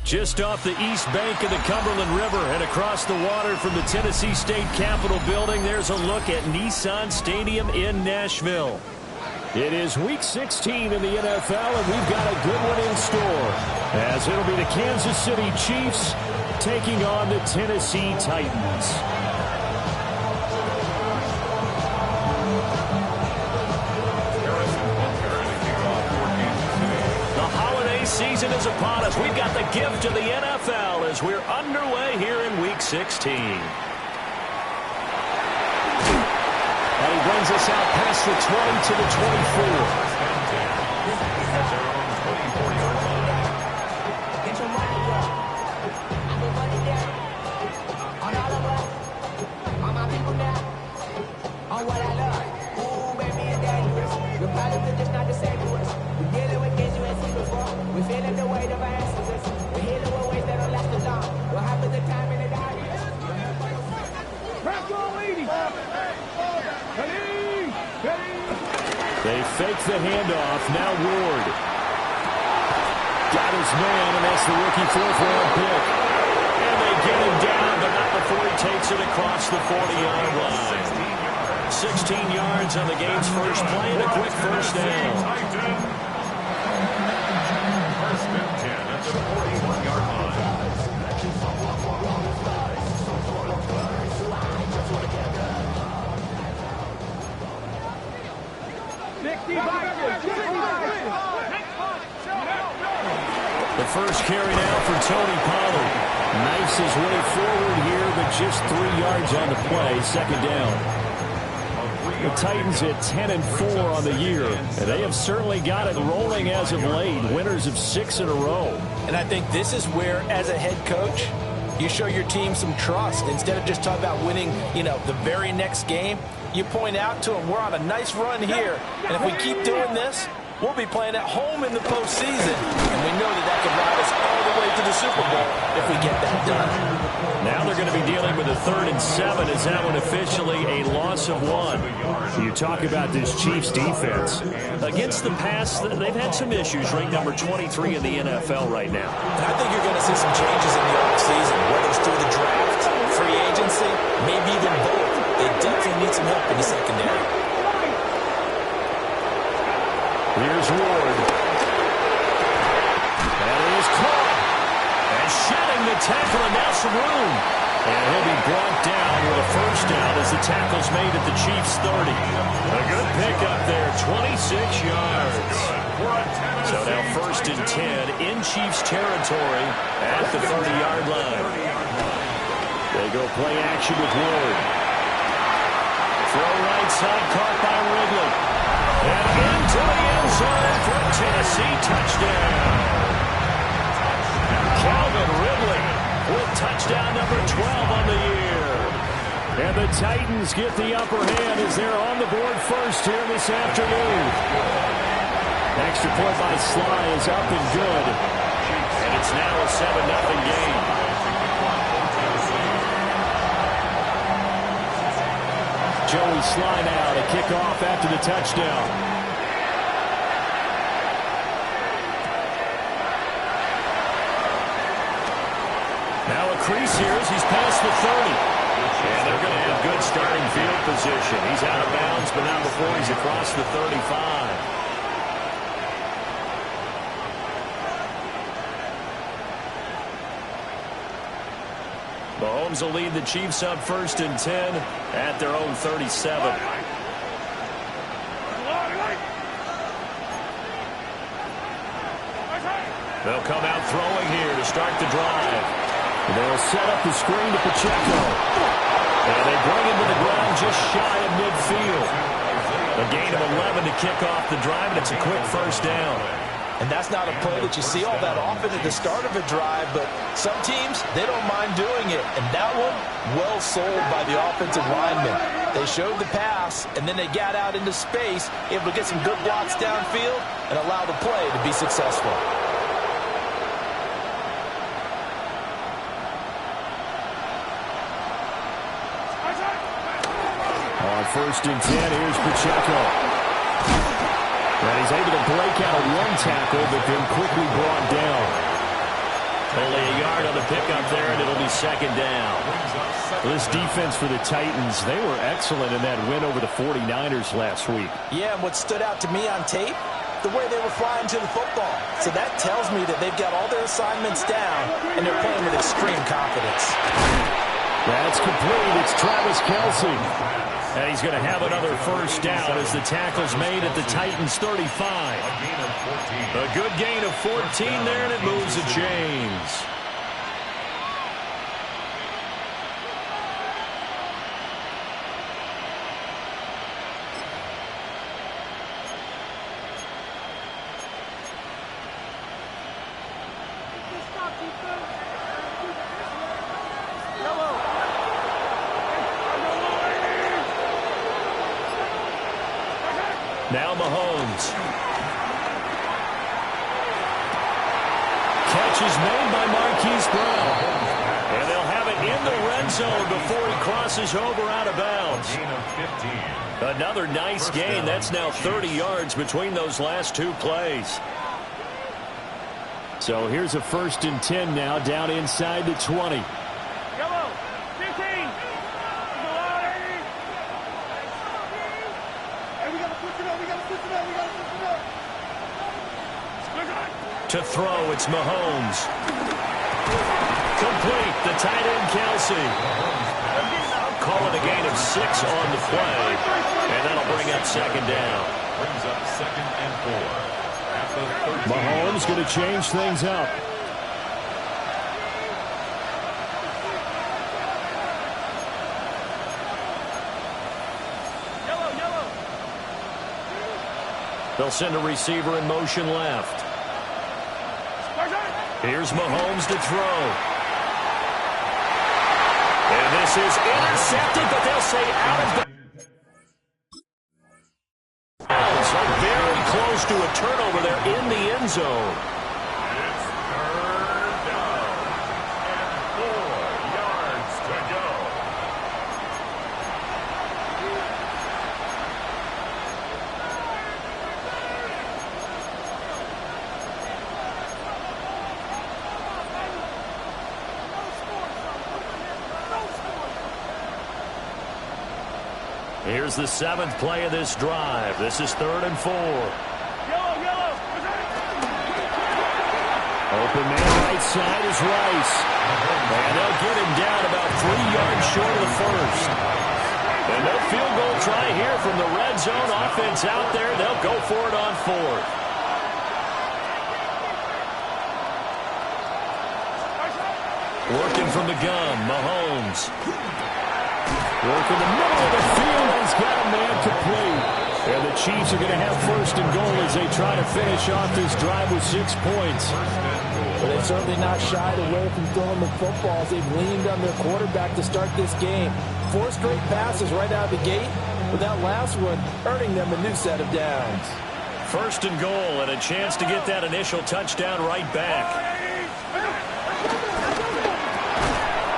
Just off the east bank of the Cumberland River and across the water from the Tennessee State Capitol building, there's a look at Nissan Stadium in Nashville. It is Week 16 in the NFL, and we've got a good one in store, as it'll be the Kansas City Chiefs taking on the Tennessee Titans. Season is upon us. We've got the gift of the NFL as we're underway here in Week 16. And he brings us out past the 20 to the 24. They fake the handoff. Now Ward. Got his man, and that's the rookie fourth-round pick. And they get him down, but not before he takes it across the 40-yard line. 16 yards on the game's first play and a quick first down. First and 10 at the 41-yard line. The first carry now for Tony Pollard. Knifes his way forward here, but just 3 yards on the play. Second down. The Titans at 10-4 on the year, and they have certainly got it rolling as of late. Winners of 6 in a row. And I think this is where, as a head coach, you show your team some trust. Instead of just talking about winning, the very next game, you point out to them, we're on a nice run here, and if we keep doing this, we'll be playing at home in the postseason. And we know that could ride us all the way to the Super Bowl if we get that done. Now they're going to be dealing with a 3rd and 7. Is that one officially a loss of 1? You talk about this Chiefs defense. Against the pass, they've had some issues. Ranked number 23 in the NFL right now. And I think you're going to see some changes in the offseason, whether it's through the draft, free agency, maybe even both. They definitely need some help in the secondary. Here's Ward. That is caught. And shedding the tackle, and now some room. And he'll be brought down with a first down as the tackle's made at the Chiefs' 30. A good pickup there, 26 yards. So now 1st and 10 in Chiefs territory at the 30-yard line. They go play action with Ward. Throw right side, caught by Ridley. And into the end zone for a Tennessee touchdown. Calvin Ridley with touchdown number 12 on the year. And the Titans get the upper hand as they're on the board first here this afternoon. Extra point by Sly is up and good. And it's now a 7-0 game. Joey Sly now to kick off after the touchdown. Now a crease here as he's past the 30. And they're going to have good starting field position. He's out of bounds, but not before he's across the 35. Mahomes will lead the Chiefs up 1st and 10 at their own 37. They'll come out throwing here to start the drive. They'll set up the screen to Pacheco. And they bring him to the ground just shy of midfield. A gain of 11 to kick off the drive, and it's a quick first down. And that's not a play that you see all that often at the start of a drive, but some teams, they don't mind doing it. And that one, well sold by the offensive linemen. They showed the pass, and then they got out into space, able to get some good blocks downfield and allow the play to be successful. On 1st and 10, here's Pacheco. And he's able to break out of one tackle, but then quickly brought down. Only a yard on the pickup there, and it'll be second down. Well, this defense for the Titans, they were excellent in that win over the 49ers last week. Yeah, and what stood out to me on tape, the way they were flying to the football. So that tells me that they've got all their assignments down, and they're playing with extreme confidence. That's complete. It's Travis Kelce. And he's going to have another first down as the tackle's made at the Titans' 35. A good gain of 14 there, and it moves the chains. Now Mahomes. Catch is made by Marquise Brown. And they'll have it in the red zone before he crosses over out of bounds. Another nice gain. That's now 30 yards between those last two plays. So here's a 1st and 10 now down inside the 20. To throw, it's Mahomes. Complete, the tight end, Kelce. Call it a gain of 6 on the play, and that'll bring up second down. Brings up 2nd and 4. Mahomes going to change things up. They'll send a receiver in motion left. Here's Mahomes to throw. And this is intercepted, but they'll say out of the... So very close to a turnover there in the end zone. It's 3rd down and 4 yards to go. Here's the 7th play of this drive. This is 3rd and 4. Open man right side is Rice. And they'll get him down about 3 yards short of the first. And no field goal try here from the red zone. Offense out there. They'll go for it on 4th. Working from the gun, Mahomes. Working the middle of the field, and he's got a man complete. And the Chiefs are going to have 1st and goal as they try to finish off this drive with 6 points. Well, they've certainly not shied away from throwing the footballs. They've leaned on their quarterback to start this game. 4 straight passes right out of the gate, with that last one earning them a new set of downs. 1st and goal, and a chance to get that initial touchdown right back.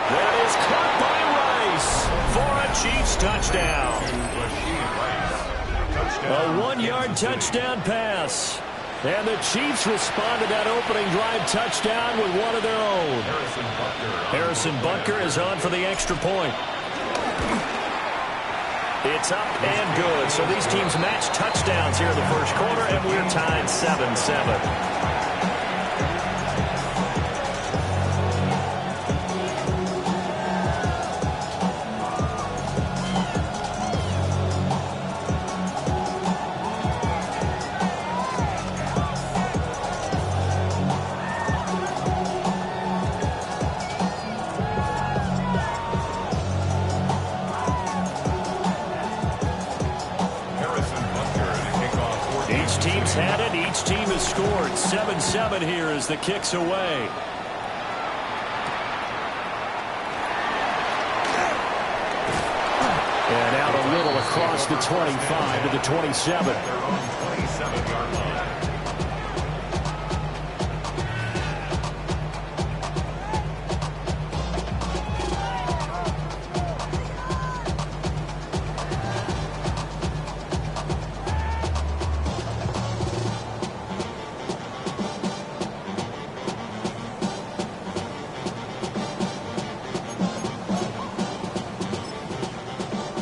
That is caught by Rice for a Chiefs touchdown. A 1-yard touchdown pass. And the Chiefs respond to that opening drive touchdown with one of their own. Harrison Butker is on for the extra point. It's up and good. So these teams match touchdowns here in the first quarter, and we're tied 7-7. Had it. Each team has scored. 7-7 here as the kick's away. And out a little across the 25 to the 27.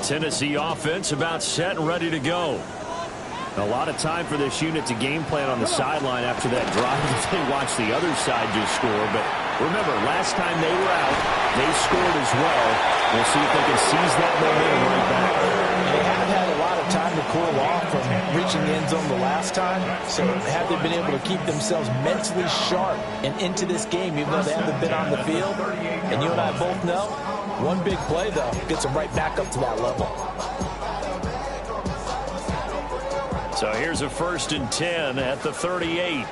Tennessee offense about set and ready to go. A lot of time for this unit to game plan on the sideline after that drive as they watch the other side just score. But remember, last time they were out, they scored as well. We'll see if they can seize that momentum right back. They haven't had a lot of time to cool off from reaching the end zone the last time. So have they been able to keep themselves mentally sharp and into this game, even though they haven't been on the field? And you and I both know, one big play, though, gets them right back up to that level. So here's a 1st and 10 at the 38. 19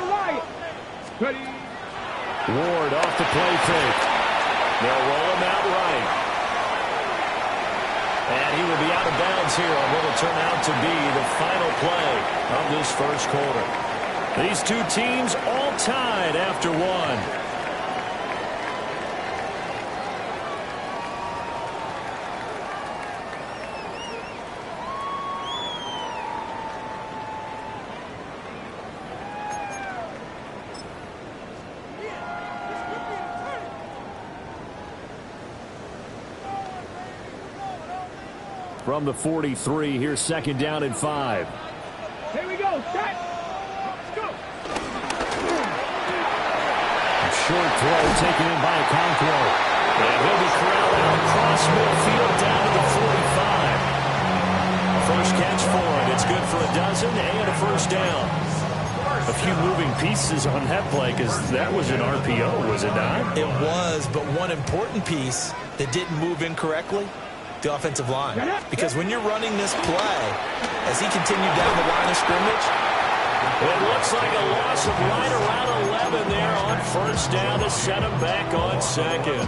right. Ready. Ward off the play fake. They'll roll him out right. And he will be out of bounds here on what will turn out to be the final play of this first quarter. These two teams all tied after one. From the 43, here's 2nd down and 5. Here we go. Set. Let's go. A short throw taken in by Okonkwo. And he'll be corralled out across midfield down to the 45. First catch for him. It's good for a dozen and a 1st down. A few moving pieces on that play because that was an RPO, was it not? It was, but one important piece that didn't move incorrectly, the offensive line. Because when you're running this play, as he continued down the line of scrimmage, it looks like a loss of right around 11 there on 1st down to set him back on 2nd.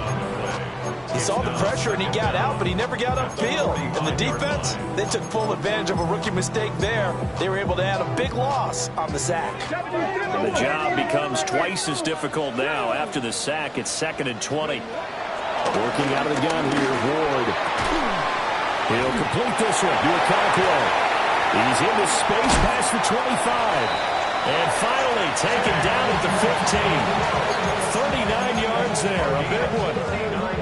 he saw the pressure and he got out, but he never got upfield. And the defense, they took full advantage of a rookie mistake there. They were able to add a big loss on the sack. And the job becomes twice as difficult now after the sack. It's 2nd and 20. Working out of the gun here, Ward. He'll complete this one to Okonkwo. He's into space past the 25. And finally taken down at the 15. 39 yards there, a big one.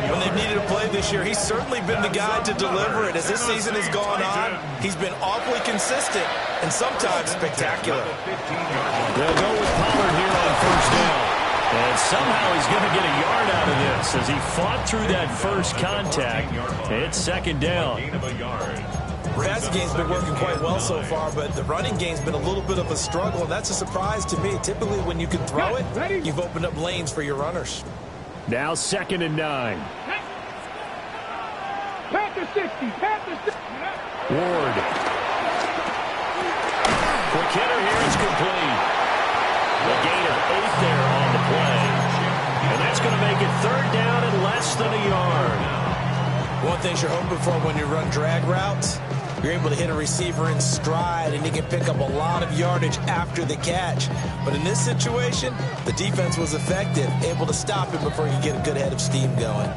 When they've needed a play this year, he's certainly been the guy to deliver it. As this season has gone on, he's been awfully consistent and sometimes spectacular. They'll go with Pollard here on 1st down. And somehow he's going to get a yard out of this as he fought through that first contact. It's 2nd down. The passing game's been working quite well so far, but the running game's been a little bit of a struggle, and that's a surprise to me. Typically, when you can throw it, you've opened up lanes for your runners. Now 2nd and 9. Panther 60. Panther 60. Ward. Quick hitter here is complete. The gain of 8 there on the play. And that's going to make it 3rd down and less than a yard. One thing you're hoping for when you run drag routes, you're able to hit a receiver in stride and you can pick up a lot of yardage after the catch. But in this situation, the defense was effective, able to stop it before you get a good head of steam going.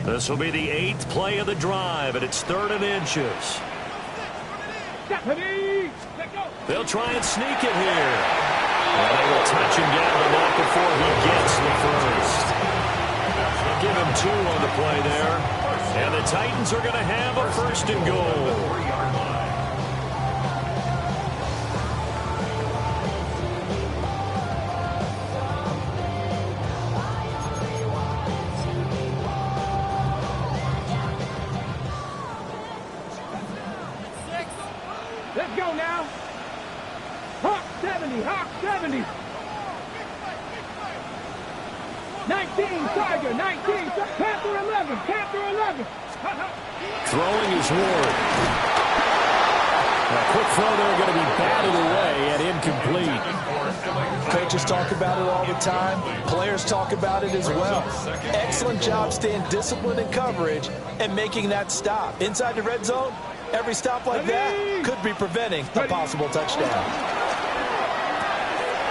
This will be the 8th play of the drive, and it's 3rd and inches. They'll try and sneak it here. And they will touch him down enough before he gets the first. They'll give him 2 on the play there. And the Titans are going to have a 1st and goal. Let's go now. Hawk 70. Hawk 70. 19 Tiger. 19. Panther 11. Panther 11. Throwing is Ward. A quick throw there going to be batted away and incomplete. Coaches talk about it all the time. Players talk about it as well. Excellent job staying disciplined in coverage and making that stop. Inside the red zone, every stop like that could be preventing a possible touchdown.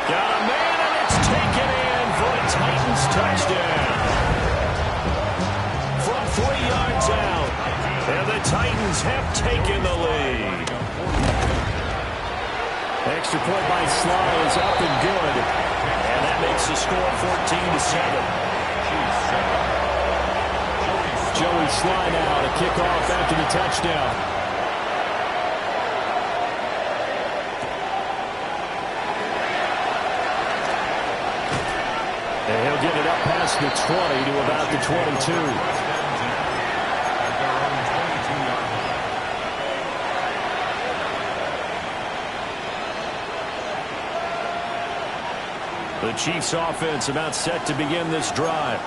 Got a man, and it's taken in for a Titans touchdown. From 3 yards out, and the Titans have taken the lead. Extra point by Sly is up and good, and that makes the score 14-7. Joey Sly now to kick off after the touchdown. And he'll get it up past the 20 to about the 22. The Chiefs offense about set to begin this drive.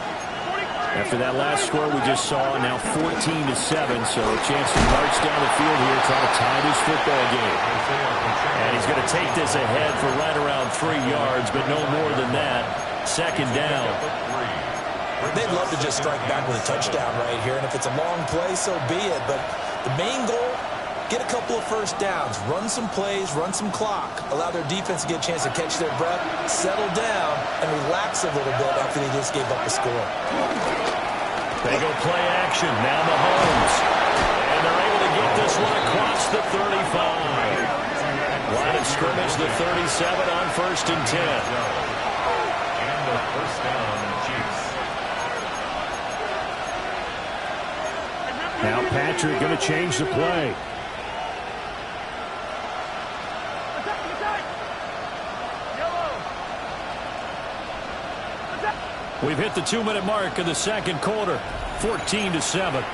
After that last score we just saw, now 14-7, so a chance to march down the field here, try to tie this football game. And he's going to take this ahead for right around 3 yards, but no more than that. Second down. They'd love to just strike back with a touchdown right here, and if it's a long play, so be it. But the main goal, get a couple of first downs, run some plays, run some clock, allow their defense to get a chance to catch their breath, settle down, and relax a little bit after they just gave up a score. They go play action. Now Mahomes. And they're able to get this one across the 35. Line of scrimmage, the 37 on 1st and 10. And the first down, Chiefs. Now Patrick going to change the play. We've hit the 2-minute mark in the second quarter, 14-7.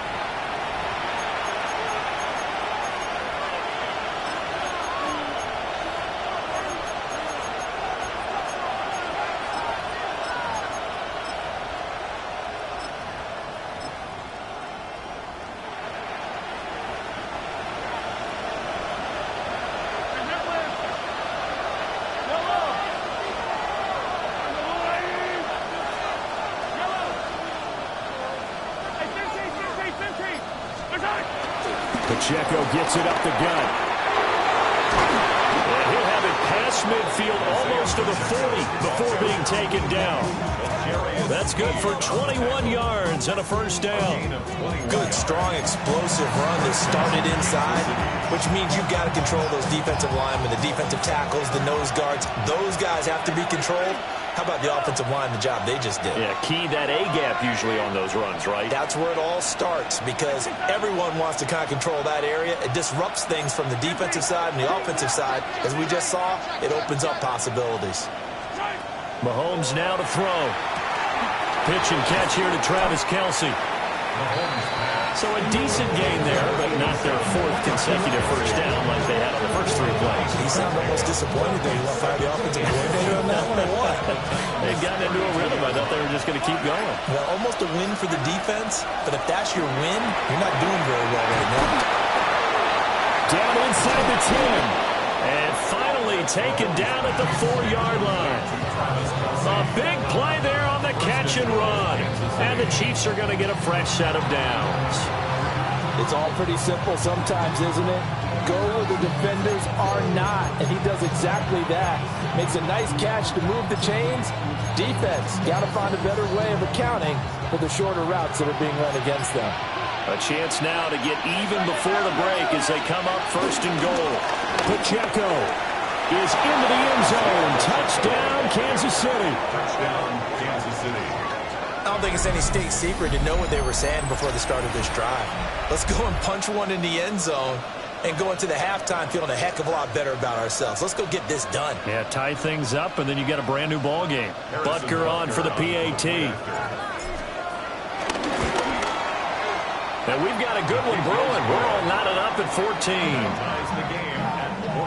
Pacheco gets it up the gut. And he'll have it past midfield almost to the 40 before being taken down. That's good for 21 yards and a first down. Good, strong, explosive run that started inside, which means you've got to control those defensive linemen, the defensive tackles, the nose guards. Those guys have to be controlled. How about the offensive line, the job they just did? Yeah, key that A-gap usually on those runs, right? That's where it all starts because everyone wants to kind of control that area. It disrupts things from the defensive side and the offensive side. As we just saw, it opens up possibilities. Mahomes now to throw. Pitch and catch here to Travis Kelce. So a decent gain there, but not their 4th consecutive first down like they had on the first 3 plays. He sounded almost disappointed that he left fire the offensive coordinator on that one or what? They'd gotten into a rhythm. I thought they were just going to keep going. Well, almost a win for the defense, but if that's your win, you're not doing very well right now. Down inside the 10. And finally taken down at the 4-yard line. A big play there on the catch and run. And the Chiefs are going to get a fresh set of downs. It's all pretty simple sometimes, isn't it? Go where the defenders are not, and he does exactly that. Makes a nice catch to move the chains. Defense, got to find a better way of accounting for the shorter routes that are being run against them. A chance now to get even before the break as they come up 1st and goal. Pacheco is into the end zone. Touchdown, Kansas City. Touchdown, Kansas City. I don't think it's any state secret to know what they were saying before the start of this drive. Let's go and punch one in the end zone and go into the halftime feeling a heck of a lot better about ourselves. Let's go get this done. Yeah, tie things up, and then you got a brand new ball game. Butker on for the PAT. And we've got a good one brewing. We're all knotted up at 14. Ties the game at 14.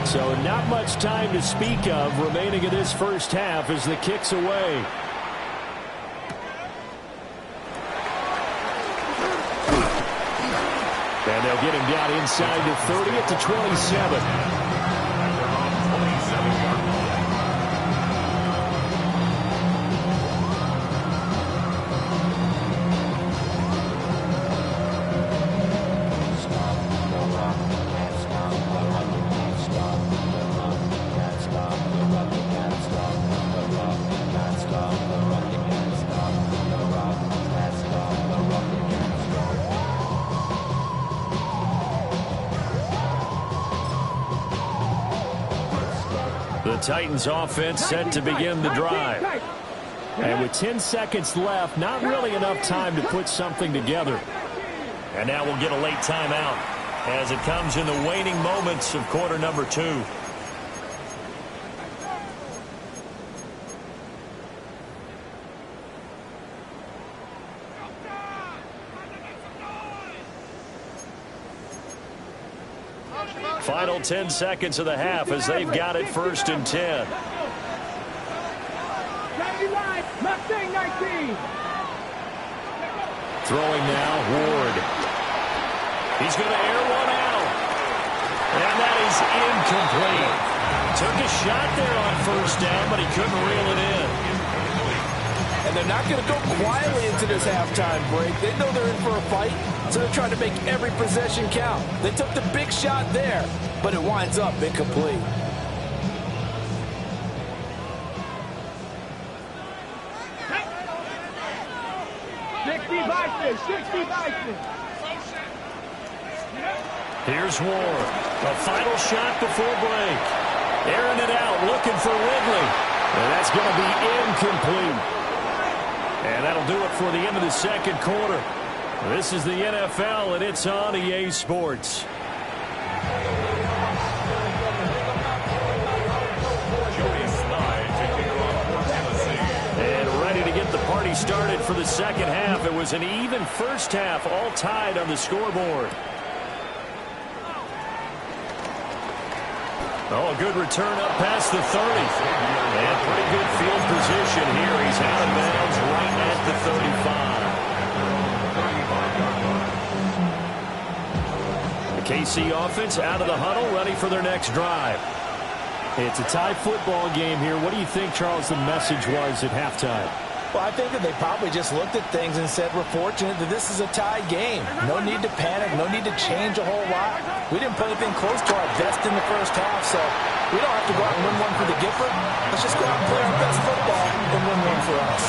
So not much time to speak of remaining in this first half as the kick's away. And they'll get him down inside the 30 at the 27. The Titans offense set to begin the drive. And with 10 seconds left, not really enough time to put something together. And now we'll get a late timeout as it comes in the waning moments of quarter number 2. Final 10 seconds of the half as they've got it 1st and 10. Throwing now, Ward. He's going to air one out. And that is incomplete. Took a shot there on 1st down, but he couldn't reel it in. And they're not going to go quietly into this halftime break. They know they're in for a fight, so they're trying to make every possession count. They took the big shot there, but it winds up incomplete. Here's Ward. A final shot before break. Airing it out, looking for Ridley. And that's going to be incomplete. And that'll do it for the end of the 2nd quarter. This is the NFL, and it's on EA Sports. And ready to get the party started for the 2nd half. It was an even 1st half, all tied on the scoreboard. Oh, a good return up past the 30. And pretty good field position here. He's out of bounds right at the 35. The KC offense out of the huddle, ready for their next drive. It's a tie football game here. What do you think, Charles, the message was at halftime? Well, I think that they probably just looked at things and said, we're fortunate that this is a tie game. No need to panic. No need to change a whole lot. We didn't play anything close to our best in the 1st half, so we don't have to go out and win one for the Gifford. Let's just go out and play our best football and win one for us.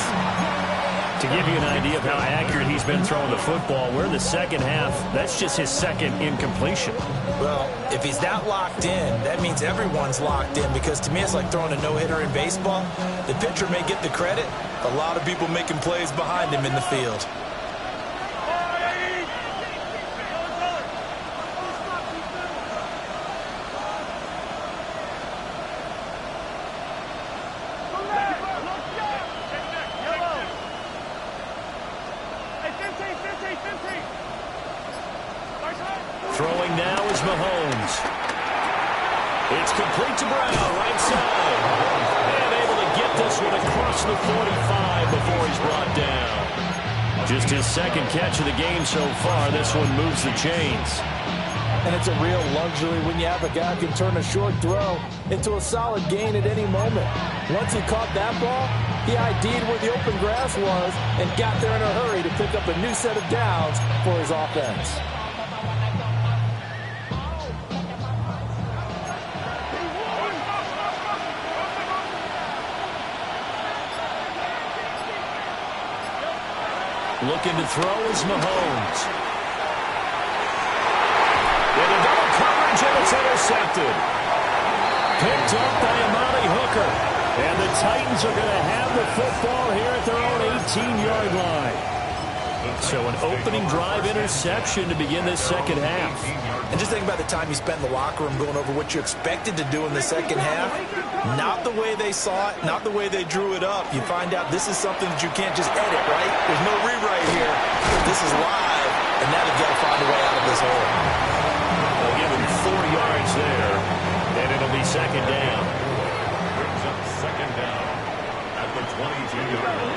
To give you an idea of how accurate he's been throwing the football, we're in the 2nd half. That's just his 2nd incompletion. Well, if he's not locked in, that means everyone's locked in, because to me it's like throwing a no-hitter in baseball. The pitcher may get the credit. A lot of people making plays behind him in the field. Throwing now is Mahomes. It's complete to Brown, right side. And able to get this one across the 45 before he's brought down. Just his 2nd catch of the game so far. This one moves the chains. And it's a real luxury when you have a guy who can turn a short throw into a solid gain at any moment. Once he caught that ball, he ID'd where the open grass was and got there in a hurry to pick up a new set of downs for his offense. Looking to throw is Mahomes. With a double coverage, and it's intercepted. Picked up by Amani Hooker. And the Titans are going to have the football here at their own 18-yard line. So an opening drive interception to begin this 2nd half. And just think about the time you spent in the locker room going over what you expected to do in the 2nd half. Not the way they saw it, not the way they drew it up. You find out this is something that you can't just edit, right? There's no rewrite here. This is live, and now they've got to find a way out of this hole. They'll give him 4 yards there, and it'll be 2nd down. Brings up 2nd down at the 22-yard line.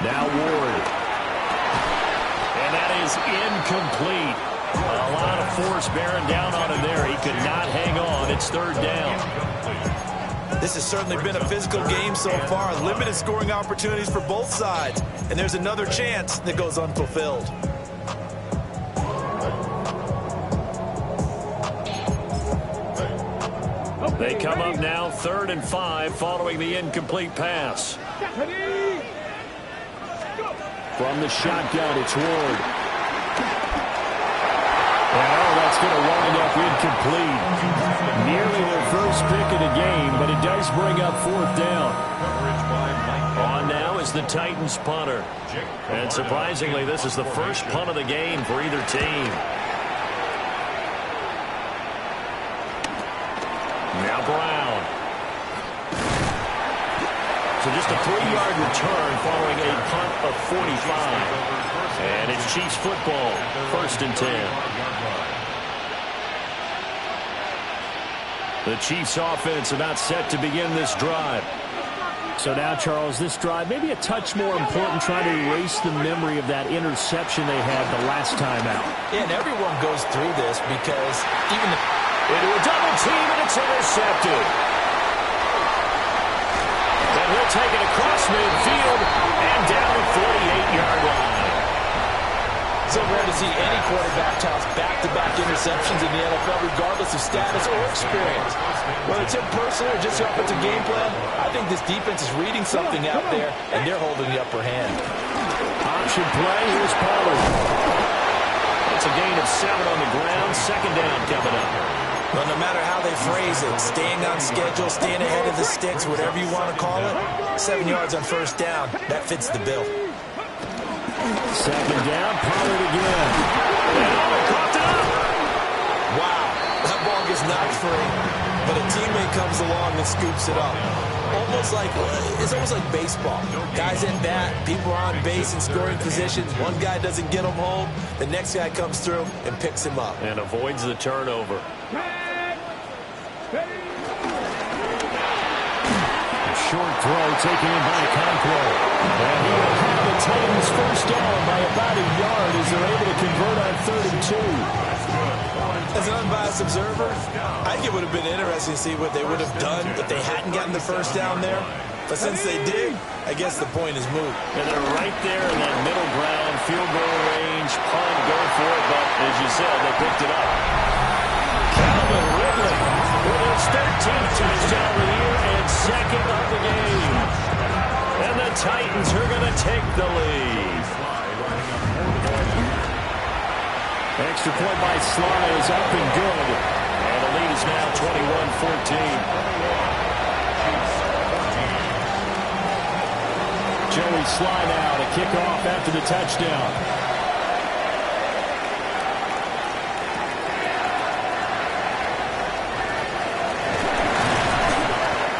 Now Ward. And that is incomplete. A lot of force bearing down on him there. He could not hang on. It's 3rd down. This has certainly been a physical game so far. Limited scoring opportunities for both sides. And there's another chance that goes unfulfilled. They come up now 3rd and 5 following the incomplete pass. From the shotgun, it's Ward. Well, that's going to wind up incomplete. Nearly their first pick of the game, but it does bring up 4th down. On now is the Titans punter. And surprisingly, this is the first punt of the game for either team. Now Brown. So just a 3-yard return following a punt of 45. And it's Chiefs football, 1st and 10. The Chiefs offense about set to begin this drive. So now, Charles, this drive may be a touch more important, trying to erase the memory of that interception they had the last time out. Yeah, and everyone goes through this because even into a double team, and it's intercepted. And he'll take it across midfield and down the 48-yard line. So rare to see any quarterback toss back-to-back interceptions in the NFL, regardless of status or experience. Whether it's him personally or just the offensive game plan, I think this defense is reading something out there, and they're holding the upper hand. Option play, here's Pollard. That's a gain of 7 on the ground. 2nd down coming up. Well, no matter how they phrase it, staying on schedule, staying ahead of the sticks, whatever you want to call it, 7 yards on 1st down, that fits the bill. 2nd down, Pollard again. Wow, that ball gets knocked free, but a teammate comes along and scoops it up. It's almost like baseball. Guys at bat, people are on base in scoring positions. One guy doesn't get them home, the next guy comes through and picks him up. And avoids the turnover. Short throw taken in by Conquo. And he will have the Titans 1st down by about a yard as they're able to convert on 3rd and 2. As an unbiased observer, I think it would have been interesting to see what they would have done if they hadn't gotten the 1st down there. But since they did, I guess the point is moot. And they're right there in that middle ground, field goal range, punt, go for it. But as you said, they picked it up. Calvin Ridley with his 13th touchdown of the year and 2nd of the game. And the Titans are going to take the lead. Extra point by Sly is up and good. And the lead is now 21-14. Joey Sly now to kick off after the touchdown.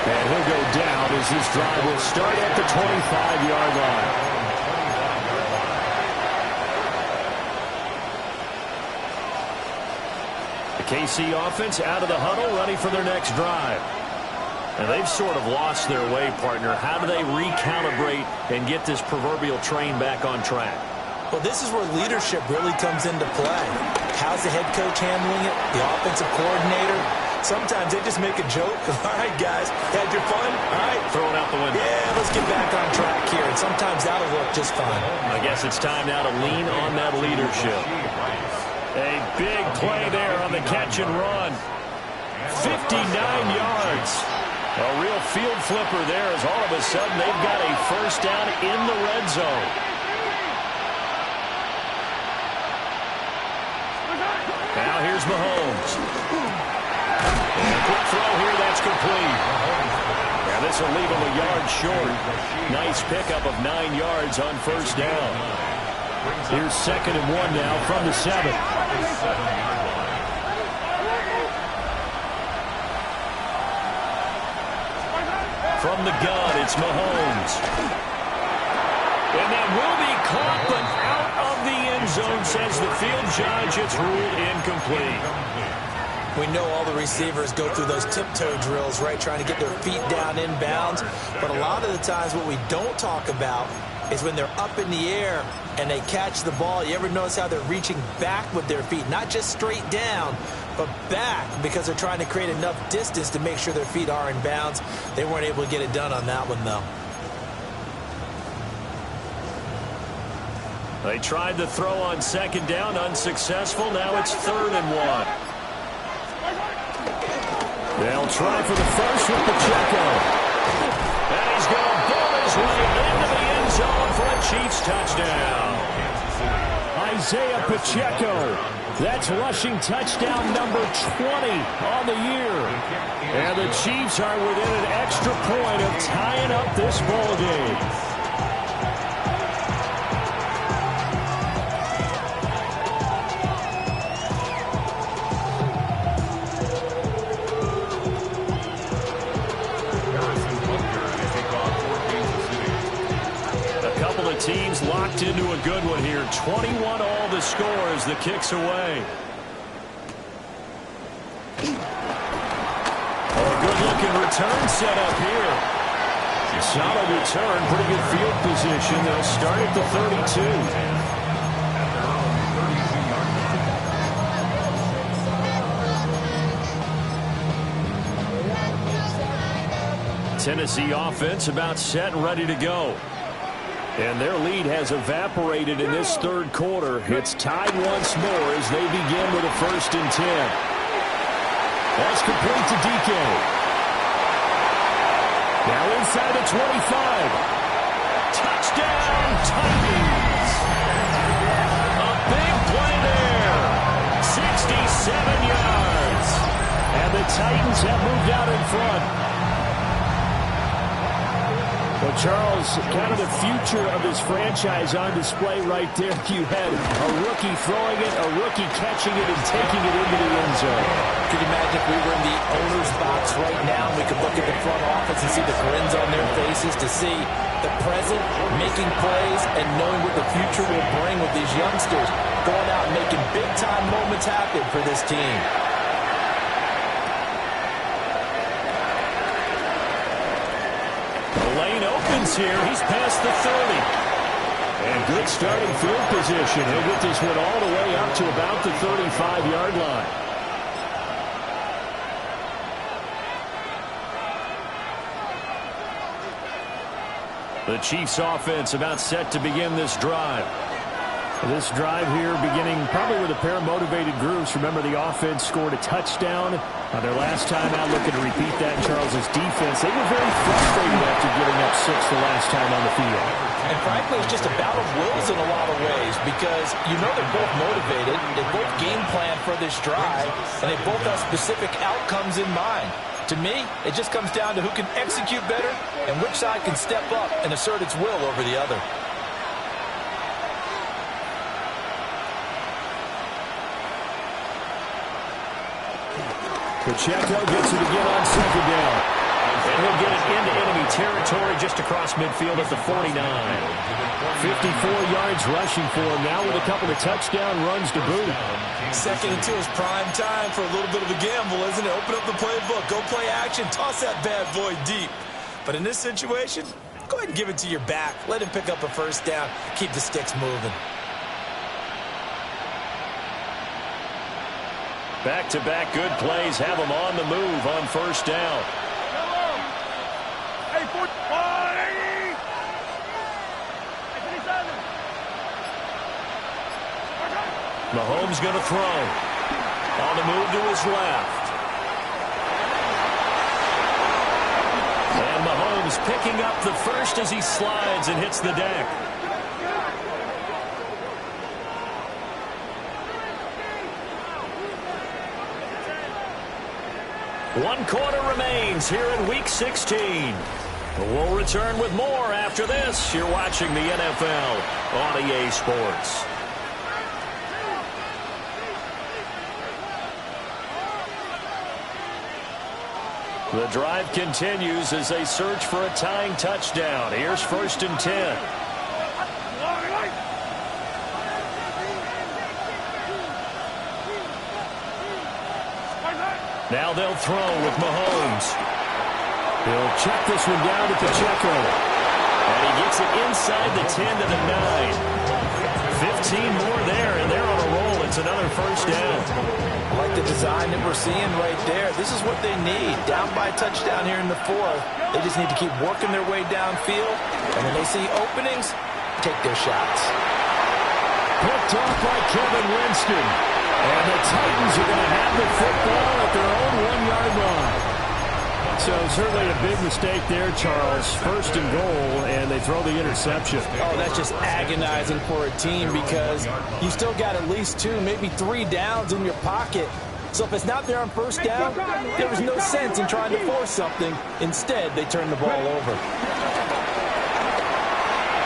And he'll go down as this drive will start at the 25-yard line. The KC offense out of the huddle, ready for their next drive. And they've sort of lost their way, partner. How do they recalibrate and get this proverbial train back on track? Well, this is where leadership really comes into play. How's the head coach handling it? The offensive coordinator? Sometimes they just make a joke. All right, guys, had your fun? All right. Throw it out the window. Yeah, let's get back on track here. And sometimes that'll work just fine. I guess it's time now to lean on that leadership. A big play there on the catch and run. 59 yards. A real field flipper there as all of a sudden they've got a 1st down in the red zone. Now here's Mahomes. And a quick throw here, that's complete. Now this will leave him a yard short. Nice pickup of 9 yards on 1st down. Here's 2nd and 1 now from the 7. From the gun, it's Mahomes. And that will be caught, but out of the end zone, says the field judge. It's ruled incomplete. We know all the receivers go through those tiptoe drills, right, trying to get their feet down inbounds. But a lot of the times what we don't talk about is when they're up in the air and they catch the ball. You ever notice how they're reaching back with their feet? Not just straight down, but back, because they're trying to create enough distance to make sure their feet are in bounds. They weren't able to get it done on that one, though. They tried the throw on 2nd down, unsuccessful. Now it's 3rd and 1. They'll try for the first with Pacheco. And he's going to bowl his way into the end zone for a Chiefs touchdown. Isaiah Pacheco. That's rushing touchdown number 20 on the year. And the Chiefs are within an extra point of tying up this ball game. Teams locked into a good one here. 21 all the score as the kick's away. A good-looking return set up here. Solid return, pretty good field position. They'll start at the 32. Tennessee offense about set and ready to go. And their lead has evaporated in this third quarter. It's tied once more as they begin with a 1st and 10. That's complete to DK. Now inside the 25. Touchdown, Titans. A big play there. 67 yards. And the Titans have moved out in front. Well, Charles, kind of the future of this franchise on display right there. You had a rookie throwing it, a rookie catching it, and taking it into the end zone. Could you imagine if we were in the owner's box right now and we could look at the front office and see the grins on their faces, to see the present making plays and knowing what the future will bring with these youngsters going out and making big-time moments happen for this team. Here, he's past the 30. And good starting field position. He'll get this one all the way up to about the 35-yard line. The Chiefs offense about set to begin this drive. This drive here beginning probably with a pair of motivated groups. Remember, the offense scored a touchdown their last time out, looking to repeat that in Charles's defense. They were very frustrated after giving up 6 the last time on the field. And frankly, it's just a battle of wills in a lot of ways, because you know they're both motivated, they both game plan for this drive, and they both have specific outcomes in mind. To me, it just comes down to who can execute better and which side can step up and assert its will over the other. Pacheco gets it again on 2nd down. And he'll get it into enemy territory just across midfield at the 49. 54 yards rushing for him now with a couple of touchdown runs to boot. 2nd and 2 is prime time for a little bit of a gamble, isn't it? Open up the playbook, go play action, toss that bad boy deep. But in this situation, go ahead and give it to your back. Let him pick up a 1st down, keep the sticks moving. Back-to-back good plays have them on the move on 1st down. Mahomes going to throw. On the move to his left. And Mahomes picking up the 1st as he slides and hits the deck. One quarter remains here in Week 16. We'll return with more after this. You're watching the NFL on EA Sports. The drive continues as they search for a tying touchdown. Here's 1st and 10. Now they'll throw with Mahomes. He'll check this one down to Pacheco. And he gets it inside the 10 to the 9. 15 more there, and they're on a roll. It's another 1st down. I like the design that we're seeing right there. This is what they need. Down by a touchdown here in the 4th. They just need to keep working their way downfield. And when they see openings, take their shots. Picked off by Kevin Winston. And the Titans are going to have the football at their own 1-yard line. So certainly a big mistake there, Charles. First and goal, and they throw the interception. Oh, that's just agonizing for a team because you still got at least 2, maybe 3 downs in your pocket. So if it's not there on first down, there was no sense in trying to force something. Instead, they turn the ball over.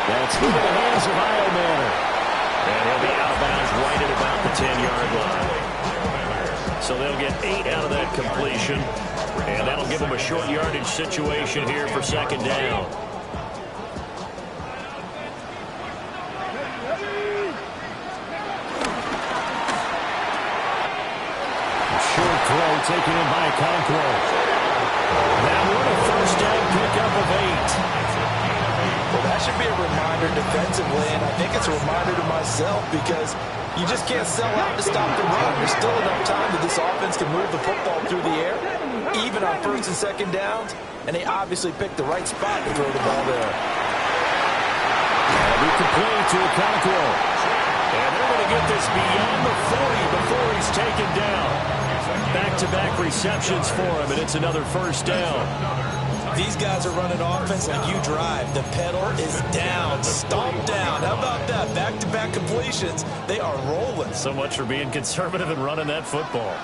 That's into the hands of Manor. And he'll be out of bounds right at about the 10-yard line. So they'll get 8 out of that completion. And that'll give them a short yardage situation here for second down. Short throw taken in by Conquo. That one a first down pickup of 8. Well, that should be a reminder defensively, and I think it's a reminder to myself because you just can't sell out to stop the run. There's still enough time that this offense can move the football through the air, even on first and second downs, and they obviously picked the right spot to throw the ball there. That'll be complete to Conquo. And they're going to get this beyond the 40 before he's taken down. Back-to-back receptions for him, and it's another first down. These guys are running offense like you drive. The pedal is down, stomp down. How about that? Back-to-back completions. They are rolling. So much for being conservative and running that football.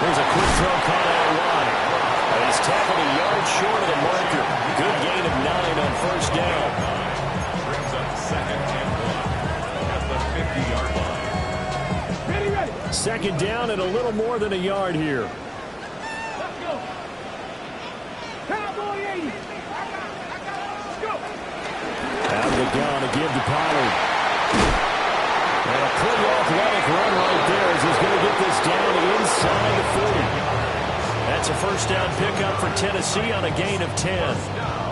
There's a quick throw caught out wide. And he's tackled a yard short of the marker. Good gain of 9 on first down. Brings up second and 1 at the 50-yard line. Second down and a little more than a yard here. Let's go. Cowboy 80. Let's go. Out of the gun to give to Pollard. And a pretty athletic run right there as he's going to get this down inside the 40. That's a first down pickup for Tennessee on a gain of 10.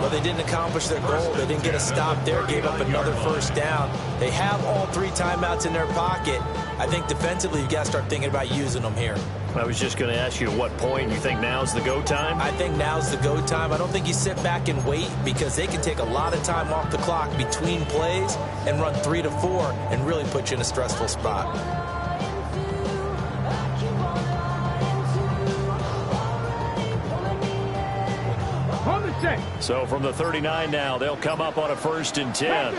Well, they didn't accomplish their goal. They didn't get a stop there, gave up another first down. They have all 3 timeouts in their pocket. I think defensively you've got to start thinking about using them here. I was just going to ask you at what point you think now's the go time? I think now's the go time. I don't think you sit back and wait because they can take a lot of time off the clock between plays and run 3 to 4 and really put you in a stressful spot. So from the 39 now, they'll come up on a first and 10.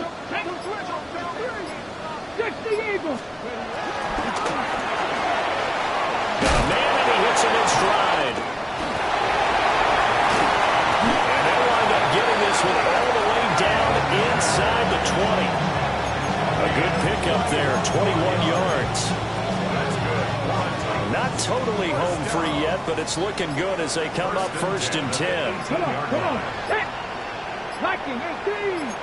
Hits him in stride. And they'll wind up getting this one all the way down inside the 20. A good pickup there, 21 yards. Not totally home free yet, but it's looking good as they come up first and 10. Come on. Liking 18.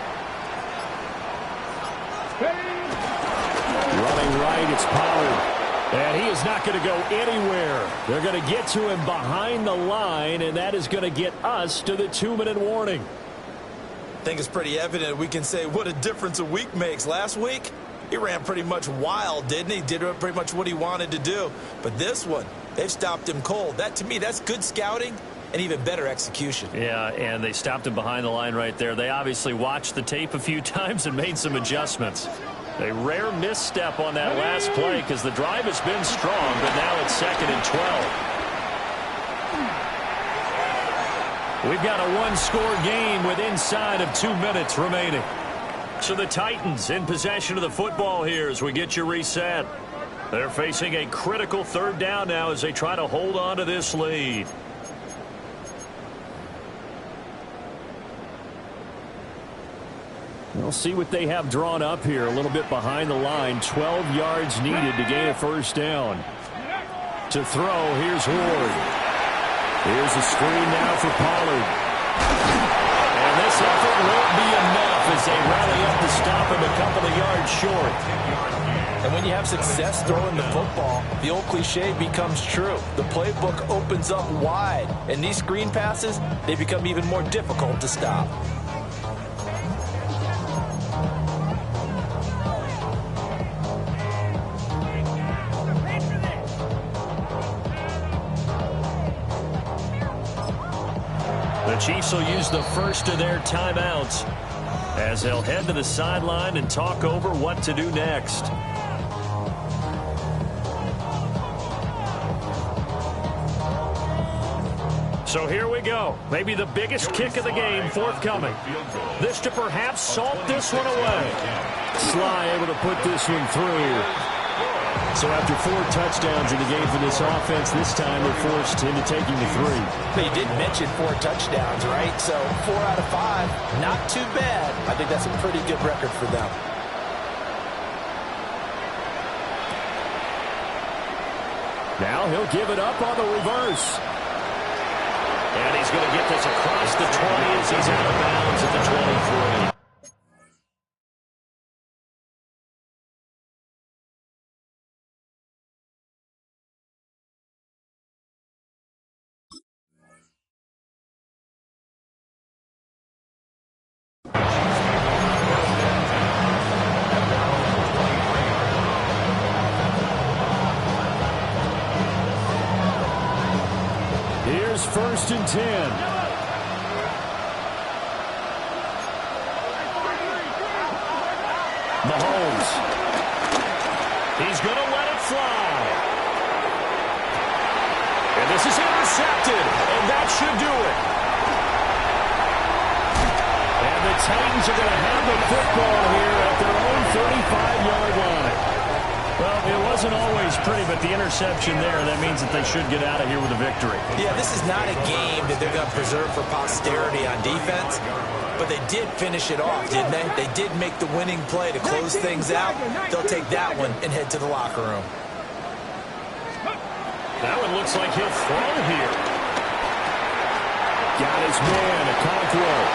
Running right, it's Pollard. And he is not going to go anywhere. They're going to get to him behind the line, and that is going to get us to the 2-minute warning. I think it's pretty evident we can say what a difference a week makes. Last week, he ran pretty much wild, didn't he? Did pretty much what he wanted to do. But this one, they've stopped him cold. That, to me, that's good scouting and even better execution. Yeah, and they stopped him behind the line right there. They obviously watched the tape a few times and made some adjustments. A rare misstep on that last play because the drive has been strong, but now it's 2nd and 12. We've got a one-score game with inside of 2 minutes remaining. So the Titans in possession of the football here as we get you reset. They're facing a critical 3rd down now as they try to hold on to this lead. We'll see what they have drawn up here. A little bit behind the line. 12 yards needed to gain a first down. To throw, here's Ward. Here's a screen now for Pollard. And this effort won't be enough as they rally up to stop him a couple of yards short. And when you have success throwing the football, the old cliche becomes true. The playbook opens up wide. And these screen passes, they become even more difficult to stop. The Chiefs will use the first of their timeouts. as they'll head to the sideline and talk over what to do next. So here we go. Maybe the biggest kick of the game forthcoming. This to perhaps salt this one away. Sly able to put this one through. So after 4 touchdowns in the game for this offense, this time they're forced into taking the 3. But you did mention 4 touchdowns, right? So 4 out of 5, not too bad. I think that's a pretty good record for them. Now he'll give it up on the reverse. And he's going to get this across the 20 as he's out of bounds at the 23. Here's 1st and 10. Mahomes. He's going to let it fly. And this is intercepted, and that should do it. And the Titans are going to have the football here at their own 35-yard line. Well, it wasn't always pretty, but the interception there, that means that they should get out of here with a victory. Yeah, this is not a game that they're going to preserve for posterity on defense, but they did finish it off, didn't they? They did make the winning play to close things out. They'll take that one and head to the locker room. That one looks like he'll throw here. Got his man, a Conqueror.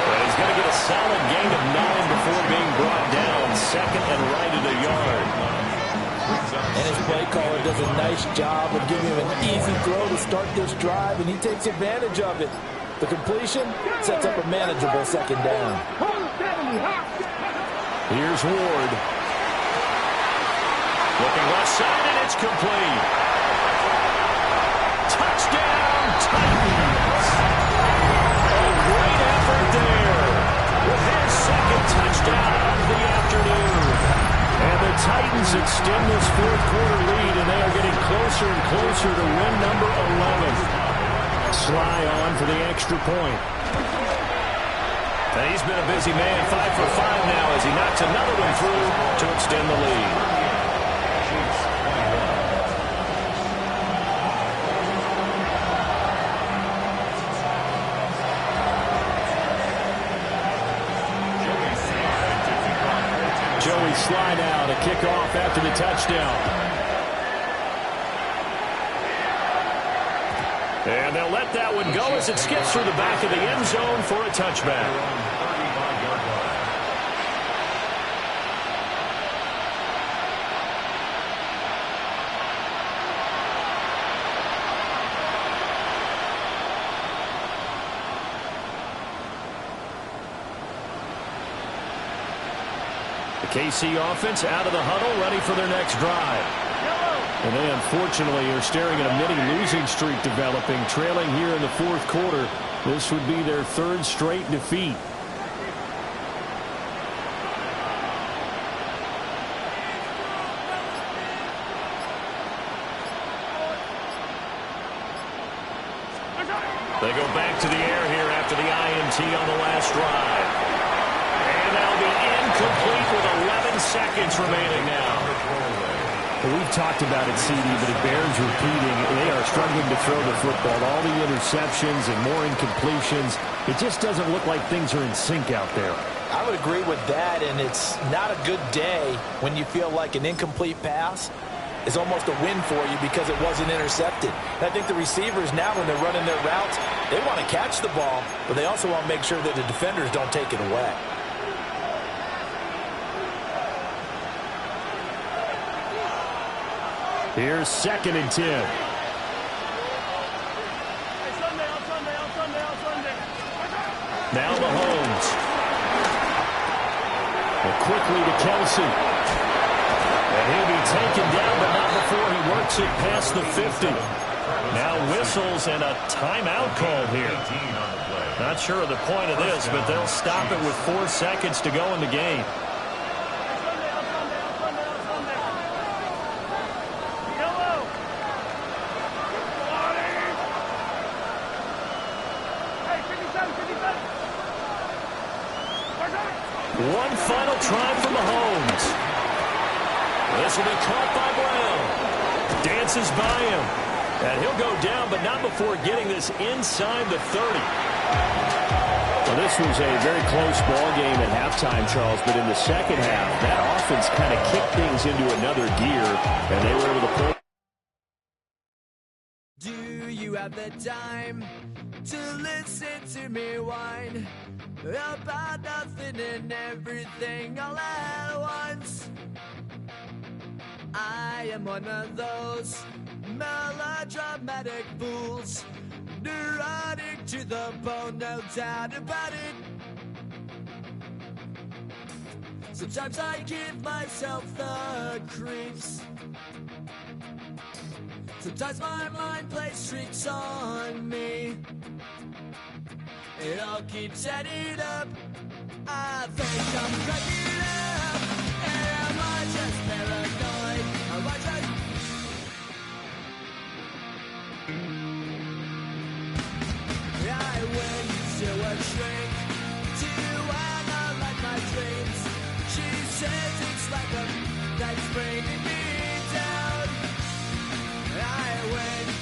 But he's going to get a solid gain of 9 before being brought down. 2nd and right at a yard. And his play caller does a nice job of giving him an easy throw to start this drive, and he takes advantage of it. The completion sets up a manageable 2nd down. Here's Ward. Looking left side, and it's complete. Touchdown, Titans. A great effort there with his 2nd touchdown of the afternoon. And the Titans extend this 4th quarter lead, and they are getting closer and closer to win number 11. Sly on for the extra point. And he's been a busy man, 5 for 5 now as he knocks another one through to extend the lead. Joey Sly now to kick off after the touchdown. And they'll let that one go as it skips through the back of the end zone for a touchback. The KC offense out of the huddle, ready for their next drive. And they unfortunately are staring at a mini losing streak developing, trailing here in the 4th quarter. This would be their 3rd straight defeat. They go back to the air here after the INT on the last drive. And that'll be incomplete with 11 seconds remaining now. Well, we've talked about it, CD, but it bears repeating. They are struggling to throw the football. All the interceptions and more incompletions. It just doesn't look like things are in sync out there. I would agree with that, and it's not a good day when you feel like an incomplete pass is almost a win for you because it wasn't intercepted. And I think the receivers now, when they're running their routes, they want to catch the ball, but they also want to make sure that the defenders don't take it away. Here's 2nd and 10. Now Mahomes. And quickly to Kelsey. And he'll be taken down, but not before he works it past the 50. Now whistles and a timeout called here. Not sure of the point of this, but they'll stop it with 4 seconds to go in the game. One final try for Mahomes. This will be caught by Brown. Dances by him. And he'll go down, but not before getting this inside the 30. Well, this was a very close ball game at halftime, Charles, but in the second half, that offense kind of kicked things into another gear, and they were able to pull. Do you have the time to listen to me whine about nothing and everything all at once? I am one of those melodramatic fools, neurotic to the bone, no doubt about it. Sometimes I give myself the creeps. Sometimes my mind plays tricks on me. It all keeps adding up. I think I'm cracking up. Am I just paranoid? Am I just... I went to a shrink to analyze my dreams. She says it's like a that's bringing me down. I went